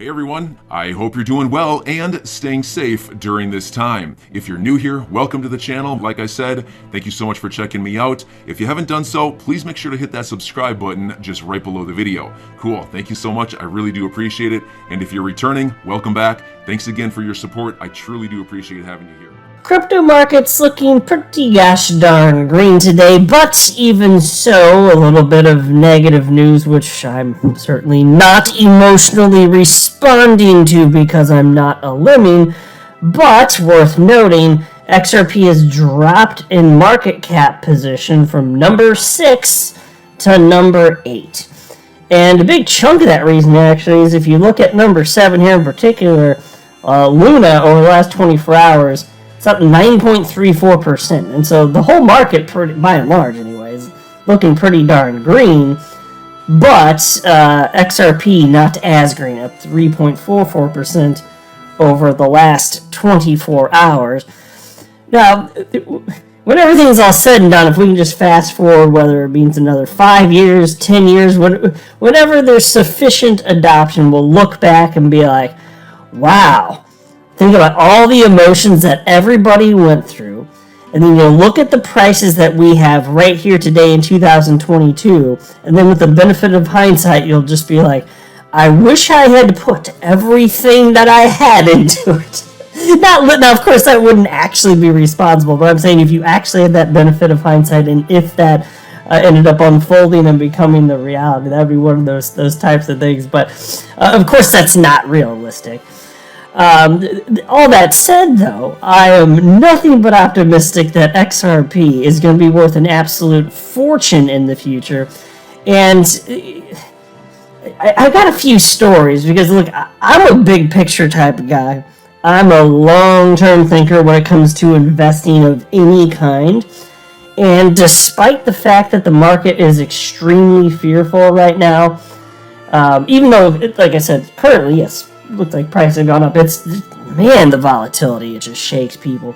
Hey everyone, I hope you're doing well and staying safe during this time. If you're new here, welcome to the channel. Like I said, thank you so much for checking me out. If you haven't done so, please make sure to hit that subscribe button just right below the video. Cool, thank you so much. I really do appreciate it. And if you're returning, welcome back. Thanks again for your support. I truly do appreciate having you here. Crypto market's looking pretty gosh darn green today, but even so, a little bit of negative news, which I'm certainly not emotionally responding to because I'm not a lemming, but worth noting, XRP has dropped in market cap position from number 6 to number 8. And a big chunk of that reason actually is if you look at number 7 here in particular, Luna over the last 24 hours, it's up 9.34%, and so the whole market, by and large anyways, looking pretty darn green, but XRP not as green, up 3.44% over the last 24 hours. Now, when everything's all said and done, if we can just fast forward, whether it means another 5 years, 10 years, whenever there's sufficient adoption, we'll look back and be like, wow. Think about all the emotions that everybody went through, and then you'll look at the prices that we have right here today in 2022, and then with the benefit of hindsight, you'll just be like, I wish I had put everything that I had into it. Now, of course, that wouldn't actually be responsible, but I'm saying if you actually had that benefit of hindsight, and if that ended up unfolding and becoming the reality, that would be one of those types of things, but of course, that's not realistic. All that said, though, I am nothing but optimistic that XRP is going to be worth an absolute fortune in the future. And I got a few stories because, look, I'm a big picture type of guy. I'm a long-term thinker when it comes to investing of any kind. And despite the fact that the market is extremely fearful right now, even though, like I said, currently, yes, looks like prices have gone up. Man, the volatility, it just shakes people.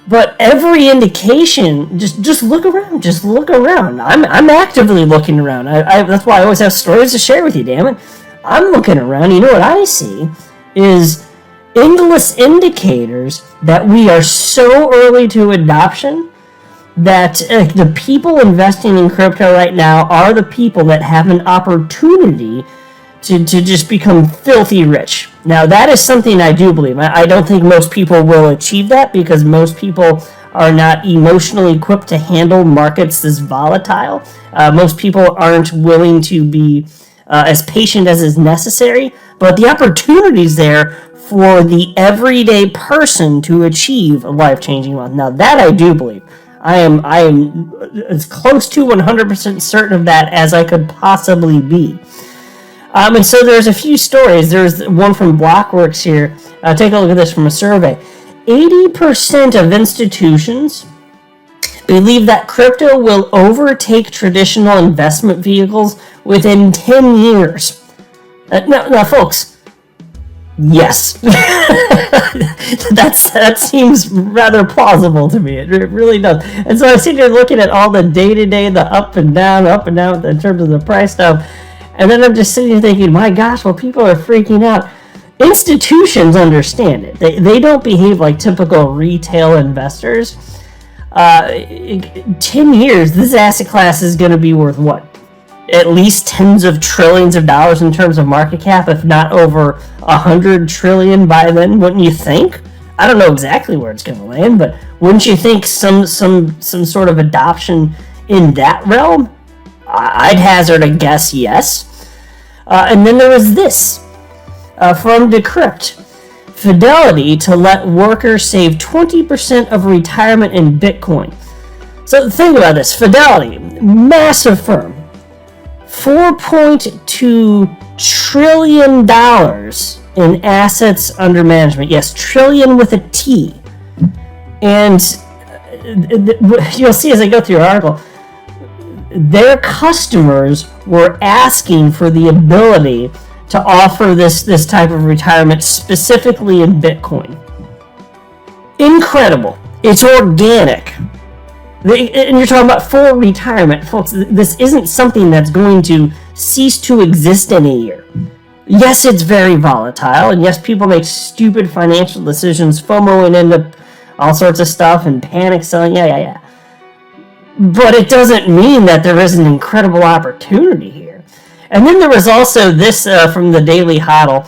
But every indication, just look around. Just look around. I'm actively looking around. That's why I always have stories to share with you, damn it. I'm looking around. You know what I see is endless indicators that we are so early to adoption that the people investing in crypto right now are the people that have an opportunity to just become filthy rich. Now, that is something I do believe. I don't think most people will achieve that because most people are not emotionally equipped to handle markets this volatile. Most people aren't willing to be as patient as is necessary, but the opportunity's there for the everyday person to achieve a life-changing wealth. Now, that I do believe. I am as close to 100% certain of that as I could possibly be. And so there's a few stories. There's one from Blockworks here. Take a look at this from a survey. 80% of institutions believe that crypto will overtake traditional investment vehicles within 10 years. Now, folks, yes. That seems rather plausible to me. It really does. And so I sit here looking at all the day-to-day, the up and down in terms of the price stuff. And then I'm just sitting here thinking, my gosh, well, people are freaking out. Institutions understand it. They don't behave like typical retail investors. 10 years, this asset class is going to be worth what? At least tens of trillions of dollars in terms of market cap, if not over 100 trillion by then, wouldn't you think? I don't know exactly where it's going to land, but wouldn't you think some sort of adoption in that realm? I'd hazard a guess, yes. And then there was this from Decrypt. Fidelity to let workers save 20% of retirement in Bitcoin. So think about this. Fidelity, massive firm. $4.2 trillion in assets under management. Yes, trillion with a T. And you'll see as I go through your article, their customers were asking for the ability to offer this type of retirement specifically in Bitcoin. Incredible. It's organic. And you're talking about full retirement. Folks, this isn't something that's going to cease to exist in a year. Yes, it's very volatile, and yes, people make stupid financial decisions, FOMO, and end up all sorts of stuff, and panic selling, yeah. But it doesn't mean that there isn't incredible opportunity here. And then there was also this from the Daily Hodl,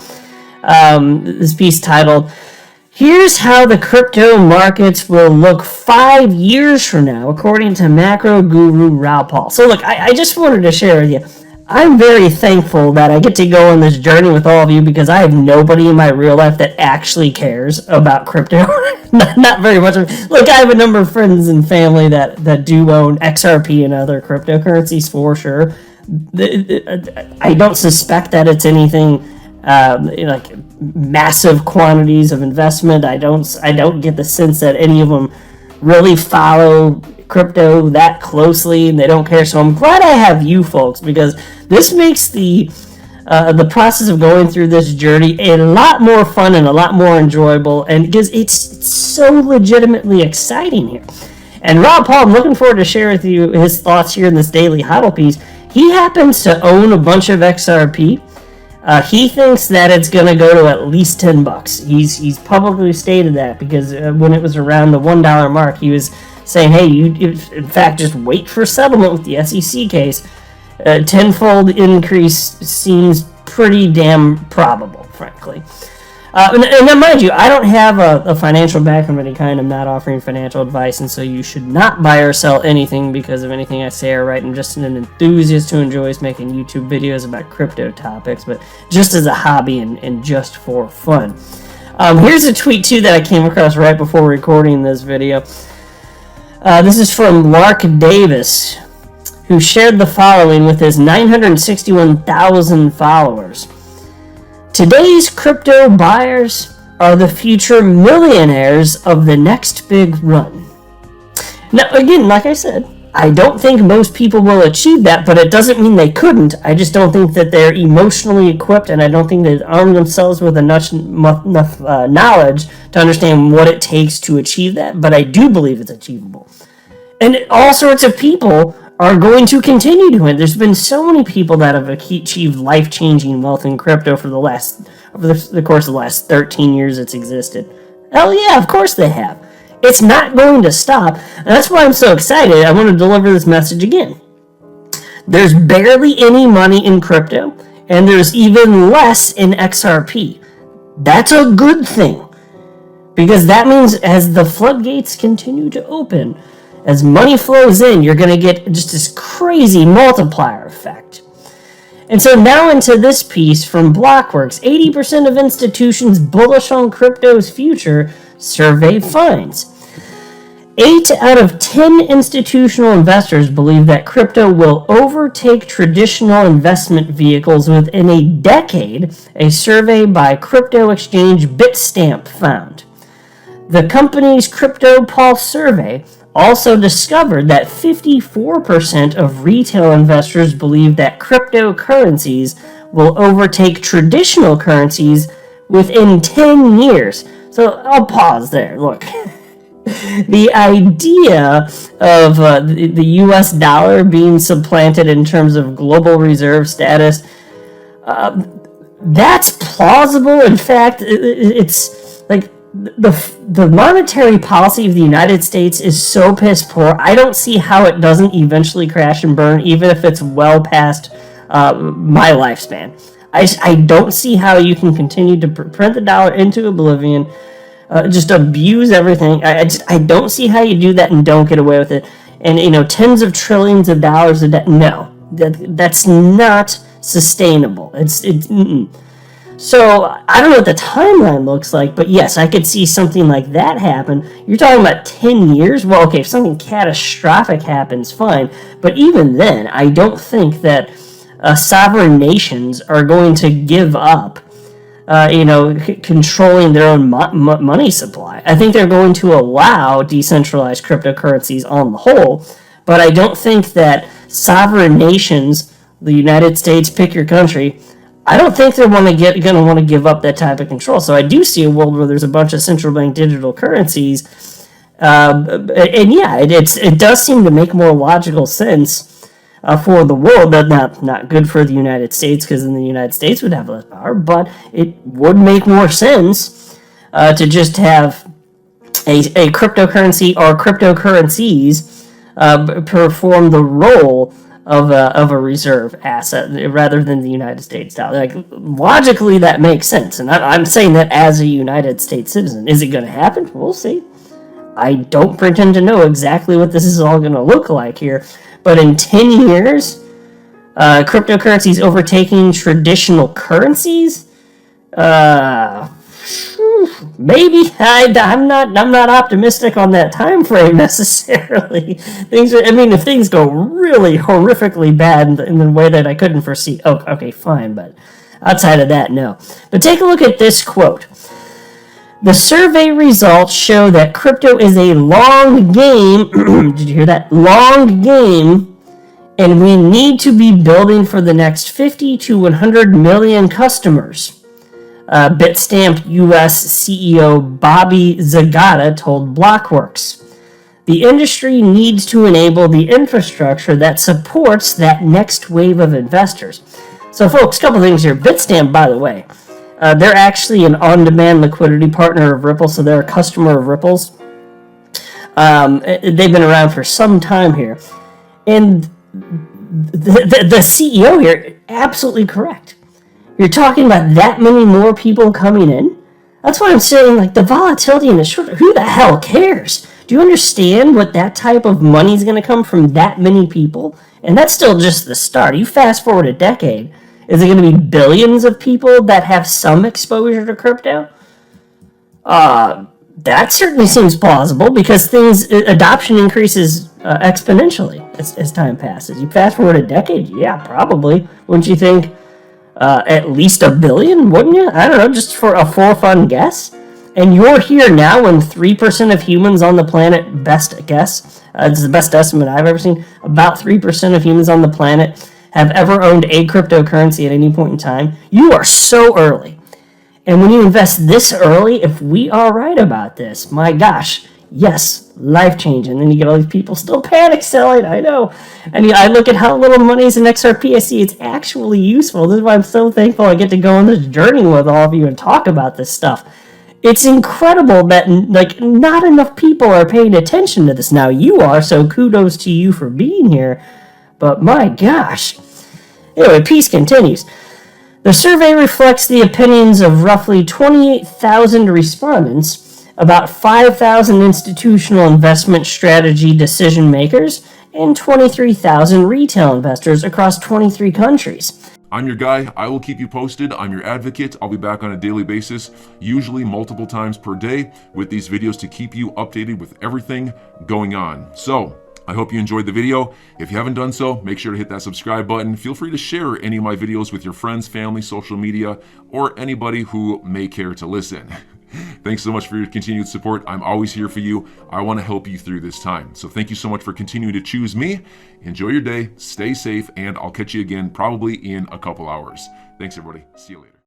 this piece titled, "Here's how the crypto markets will look 5 years from now, according to macro guru Raoul Pal." So look, I just wanted to share with you, I'm very thankful that I get to go on this journey with all of you, because I have nobody in my real life that actually cares about crypto. not very much. Look, I have a number of friends and family that do own XRP and other cryptocurrencies for sure. I don't suspect that it's anything like massive quantities of investment. I don't get the sense that any of them really follow crypto that closely, and they don't care. So I'm glad I have you folks, because this makes the process of going through this journey a lot more fun and a lot more enjoyable, and because it's so legitimately exciting here. And Rob Paul, I'm looking forward to share with you his thoughts here in this Daily Hodl piece. He happens to own a bunch of XRP. He thinks that it's going to go to at least $10. He's publicly stated that, because when it was around the $1 mark, he was saying, hey, you in fact just wait for settlement with the SEC case. Tenfold increase seems pretty damn probable, frankly. And then, mind you, I don't have a financial background of any kind. I'm not offering financial advice, and so you should not buy or sell anything because of anything I say or write. I'm just an enthusiast who enjoys making YouTube videos about crypto topics, but just as a hobby and just for fun. Here's a tweet, too, that I came across right before recording this video. This is from Lark Davis, who shared the following with his 961,000 followers. "Today's crypto buyers are the future millionaires of the next big run." Now, again, like I said, I don't think most people will achieve that, but it doesn't mean they couldn't. I just don't think that they're emotionally equipped, and I don't think they arm themselves with enough knowledge to understand what it takes to achieve that, but I do believe it's achievable. And all sorts of people are going to continue to win. There's been so many people that have achieved life-changing wealth in crypto over the course of the last 13 years it's existed. Hell yeah, of course they have. It's not going to stop, and that's why I'm so excited. I want to deliver this message again. There's barely any money in crypto, and there's even less in XRP. That's a good thing, because that means as the floodgates continue to open, as money flows in, you're going to get just this crazy multiplier effect. And so now into this piece from Blockworks. 80% of institutions bullish on crypto's future, survey finds. 8 out of 10 institutional investors believe that crypto will overtake traditional investment vehicles within a decade, a survey by crypto exchange Bitstamp found. The company's Crypto Pulse survey also discovered that 54% of retail investors believe that cryptocurrencies will overtake traditional currencies within 10 years. So I'll pause there. Look, the idea of the US dollar being supplanted in terms of global reserve status, that's plausible. In fact, it's like the monetary policy of the United States is so piss poor, I don't see how it doesn't eventually crash and burn, even if it's well past my lifespan. I don't see how you can continue to print the dollar into oblivion, just abuse everything. I don't see how you do that and don't get away with it. And, tens of trillions of dollars a day, no. That's not sustainable. So, I don't know what the timeline looks like, but yes, I could see something like that happen. You're talking about 10 years? Well, okay, if something catastrophic happens, fine. But even then, I don't think that sovereign nations are going to give up, controlling their own money supply. I think they're going to allow decentralized cryptocurrencies on the whole, but I don't think that sovereign nations, the United States, pick your country, I don't think they're going to want to give up that type of control. So I do see a world where there's a bunch of central bank digital currencies, and yeah, it does seem to make more logical sense. for the world. That's not good for the United States, because then the United States would have less power, but it would make more sense to just have a cryptocurrency or cryptocurrencies perform the role of a reserve asset rather than the United States dollar. Like, logically, that makes sense, and I'm saying that as a United States citizen. Is it going to happen? We'll see. I don't pretend to know exactly what this is all going to look like here, but in 10 years, cryptocurrencies overtaking traditional currencies. Maybe. I'm not optimistic on that time frame necessarily. If things go really horrifically bad in the way that I couldn't foresee, okay, fine, but outside of that, no. But take a look at this quote. The survey results show that crypto is a long game. Did you hear that? Long game, and we need to be building for the next 50 to 100 million customers. Bitstamp US CEO Bobby Zagata told Blockworks. The industry needs to enable the infrastructure that supports that next wave of investors. So, folks, a couple things here. Bitstamp, by the way, they're actually an on-demand liquidity partner of Ripple, so they're a customer of Ripple's. They've been around for some time here. And the CEO here, absolutely correct. You're talking about that many more people coming in? That's why I'm saying, like, the volatility in the short, who the hell cares? Do you understand what that type of money is going to come from that many people? And that's still just the start. You fast forward a decade, is it going to be billions of people that have some exposure to crypto? That certainly seems plausible, because adoption increases exponentially as time passes. You fast forward a decade, yeah, probably. Wouldn't you think at least 1 billion, wouldn't you? I don't know, just for a for fun guess. And you're here now when 3% of humans on the planet, best guess, it's the best estimate I've ever seen, about 3% of humans on the planet have ever owned a cryptocurrency at any point in time. You are so early. And when you invest this early, if we are right about this, my gosh, yes, life-changing. And then you get all these people still panic selling, I know. And I look at how little money is in XRP, I see it's actually useful. This is why I'm so thankful I get to go on this journey with all of you and talk about this stuff. It's incredible that, like, not enough people are paying attention to this. Now you are, so kudos to you for being here. But my gosh. Anyway, peace continues. The survey reflects the opinions of roughly 28,000 respondents, about 5,000 institutional investment strategy decision makers, and 23,000 retail investors across 23 countries. I'm your guy. I will keep you posted. I'm your advocate. I'll be back on a daily basis, usually multiple times per day, with these videos to keep you updated with everything going on. So, I hope you enjoyed the video. If you haven't done so, make sure to hit that subscribe button. Feel free to share any of my videos with your friends, family, social media, or anybody who may care to listen. Thanks so much for your continued support. I'm always here for you. I want to help you through this time. So thank you so much for continuing to choose me. Enjoy your day, stay safe, and I'll catch you again probably in a couple hours. Thanks, everybody. See you later.